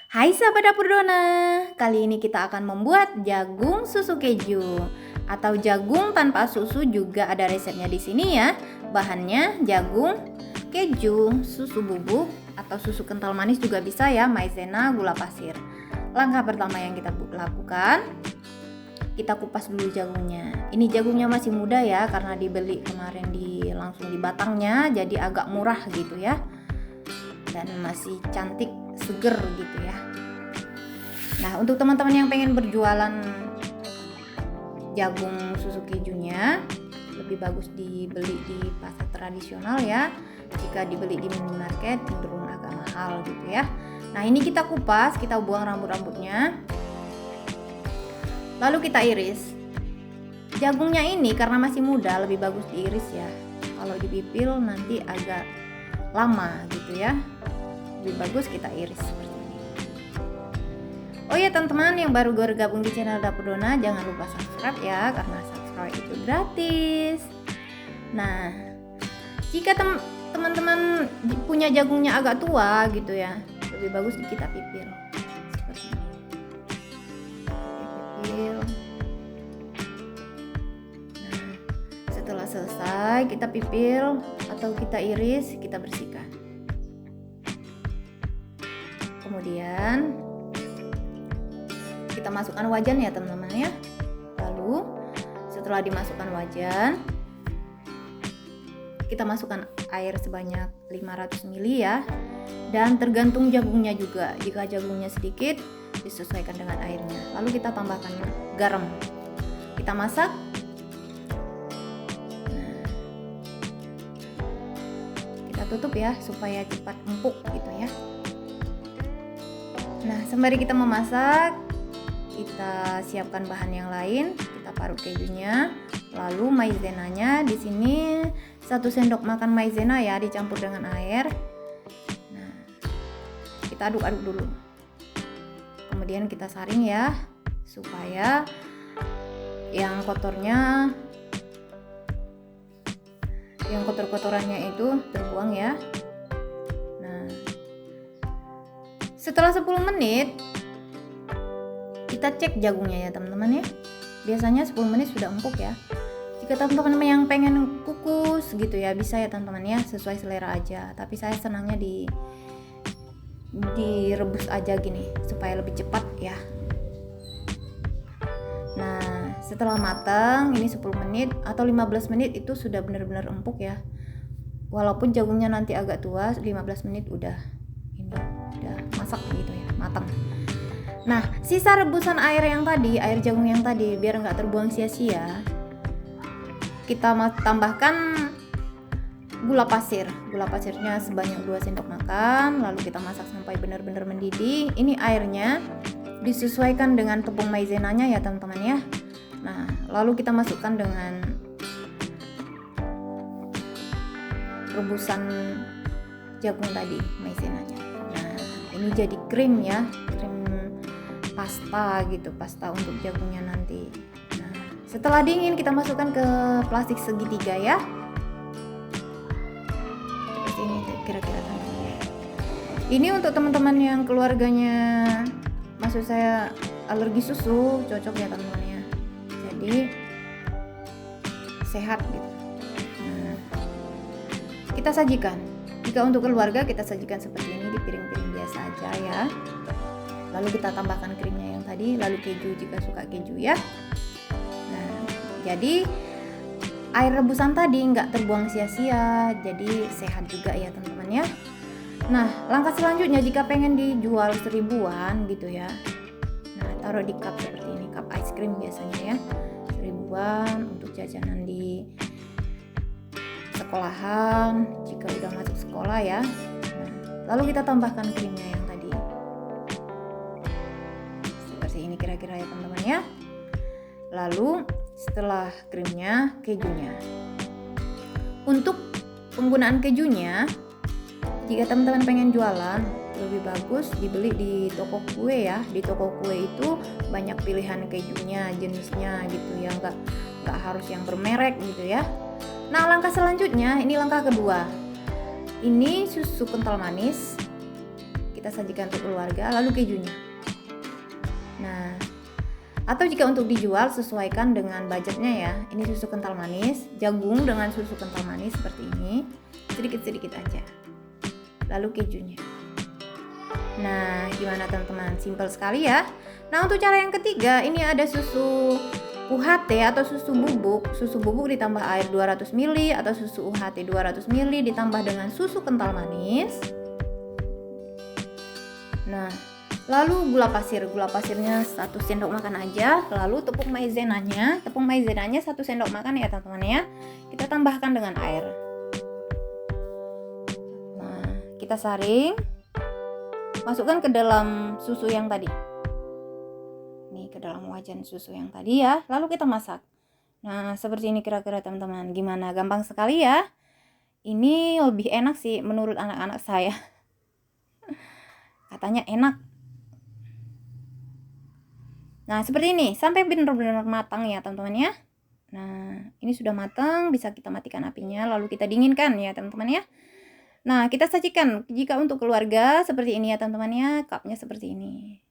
Hai sahabat dapur Dona, kali ini kita akan membuat jagung susu keju atau jagung tanpa susu, juga ada resepnya di sini ya. Bahannya jagung, keju, susu bubuk atau susu kental manis juga bisa ya, maizena, gula pasir. Langkah pertama yang kita lakukan, kita kupas dulu jagungnya. Ini jagungnya masih muda ya, karena dibeli kemarin langsung di batangnya, jadi agak murah gitu ya. Dan masih cantik, seger gitu ya. Nah, untuk teman-teman yang pengen berjualan jagung susu kejunya, lebih bagus dibeli di pasar tradisional ya. Jika dibeli di minimarket cenderung agak mahal gitu ya. Nah, ini kita kupas, kita buang rambut-rambutnya. Lalu kita iris. Jagungnya ini karena masih muda lebih bagus diiris ya. Kalau dipipil nanti agak lama gitu ya. Lebih bagus kita iris seperti ini. Oh ya teman-teman yang baru bergabung di channel Dapur Dona, jangan lupa subscribe ya, karena subscribe itu gratis. Nah, jika teman-teman punya jagungnya agak tua gitu ya, lebih bagus kita pipil seperti ini. Pipil. Nah, setelah selesai kita pipil atau kita iris, kita bersihkan. Kemudian kita masukkan wajan ya teman-teman ya. Lalu setelah dimasukkan wajan, kita masukkan air sebanyak 500 ml ya. Dan tergantung jagungnya juga. Jika jagungnya sedikit, disesuaikan dengan airnya. Lalu kita tambahkan garam. Kita masak. Nah, kita tutup ya supaya cepat empuk gitu ya. Nah, sembari kita memasak, kita siapkan bahan yang lain. Kita parut kejunya, lalu maizenanya di sini 1 sendok makan maizena ya, dicampur dengan air. Nah, kita aduk-aduk dulu. Kemudian kita saring ya, supaya yang kotor-kotorannya itu terbuang ya. Nah, setelah 10 menit kita cek jagungnya ya teman-teman ya. Biasanya 10 menit sudah empuk ya. Jika teman-teman yang pengen kukus gitu ya, bisa ya teman-teman ya, sesuai selera aja. Tapi saya senangnya direbus aja gini supaya lebih cepat ya. Nah, setelah matang ini 10 menit atau 15 menit itu sudah benar-benar empuk ya. Walaupun jagungnya nanti agak tua, 15 menit udah masak gitu ya, matang. Nah, sisa rebusan air jagung yang tadi, biar nggak terbuang sia-sia, kita tambahkan gula pasir. Gula pasirnya sebanyak 2 sendok makan. Lalu kita masak sampai benar-benar mendidih. Ini airnya disesuaikan dengan tepung maizenanya ya teman-teman ya. Nah, lalu kita masukkan dengan rebusan jagung tadi, maizenanya. Nah, ini jadi krim ya, krim pasta gitu, pasta untuk jagungnya nanti. Nah, setelah dingin kita masukkan ke plastik segitiga ya. Seperti ini kira-kira teman-teman. Ini untuk teman-teman yang keluarganya, maksud saya alergi susu, cocok ya teman-teman ya. Jadi sehat gitu. Nah, kita sajikan. Jika untuk keluarga kita sajikan seperti ini di piring-piring biasa aja ya. Lalu kita tambahkan krimnya yang tadi, lalu keju jika suka keju ya. Nah, jadi air rebusan tadi nggak terbuang sia-sia, jadi sehat juga ya teman-teman ya. Nah, langkah selanjutnya jika pengen dijual 1000-an gitu ya, nah taruh di cup seperti ini, cup ice cream biasanya ya, 1000-an untuk jajanan di sekolahan jika udah masuk sekolah ya. Nah, lalu kita tambahkan krimnya yang tadi. Seperti ini kira-kira ya teman-teman ya. Lalu setelah krimnya, kejunya. Untuk penggunaan kejunya, jika teman-teman pengen jualan, lebih bagus dibeli di toko kue ya. Di toko kue itu banyak pilihan kejunya, jenisnya gitu ya, nggak harus yang bermerek gitu ya. Nah, langkah selanjutnya, ini langkah kedua. Ini susu kental manis. Kita kita sajikan untuk keluarga, lalu kejunya. Nah, atau jika untuk dijual sesuaikan dengan budgetnya ya. Ini susu kental manis, jagung dengan susu kental manis seperti ini, sedikit-sedikit aja. Lalu kejunya. Nah, gimana teman-teman? Simple sekali ya. Nah, untuk cara yang ketiga, ini ada susu UHT atau susu bubuk. Susu bubuk ditambah air 200 ml atau susu UHT 200 ml ditambah dengan susu kental manis. Nah, lalu gula pasirnya 1 sendok makan aja. Lalu tepung maizenanya 1 sendok makan ya teman-teman ya. Kita tambahkan dengan air. Nah, kita saring. Masukkan ke dalam susu yang tadi. Nih, ke dalam wajan susu yang tadi ya. Lalu kita masak. Nah, seperti ini kira-kira teman-teman. Gimana? Gampang sekali ya. Ini lebih enak sih menurut anak-anak saya. Katanya enak. Nah, seperti ini sampai benar-benar matang ya teman-teman ya. Nah, ini sudah matang, bisa kita matikan apinya lalu kita dinginkan ya teman-teman ya. Nah, kita sajikan. Jika untuk keluarga seperti ini ya teman-teman ya, cupnya seperti ini.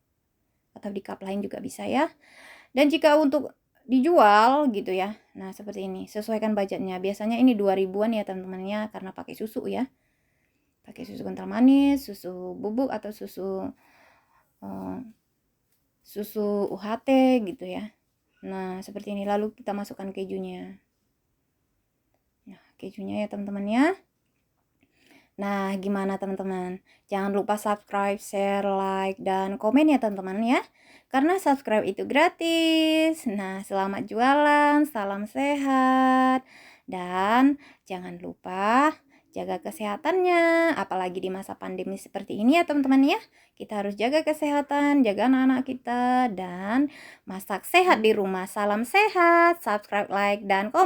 Atau di cup lain juga bisa ya. Dan jika untuk dijual gitu ya, nah seperti ini, sesuaikan budgetnya. Biasanya ini 2000-an ya teman-teman ya, karena pakai susu ya. Pakai susu kental manis, susu bubuk atau susu UHT gitu ya. Nah, seperti ini. Lalu kita masukkan kejunya. Nah, kejunya ya teman-teman ya. Nah, gimana teman-teman? Jangan lupa subscribe, share, like, dan komen ya teman-teman ya. Karena subscribe itu gratis. Nah, selamat jualan, salam sehat. Dan jangan lupa jaga kesehatannya, apalagi di masa pandemi seperti ini ya teman-teman ya. Kita harus jaga kesehatan, jaga anak-anak kita, dan masak sehat di rumah. Salam sehat, subscribe, like, dan komen.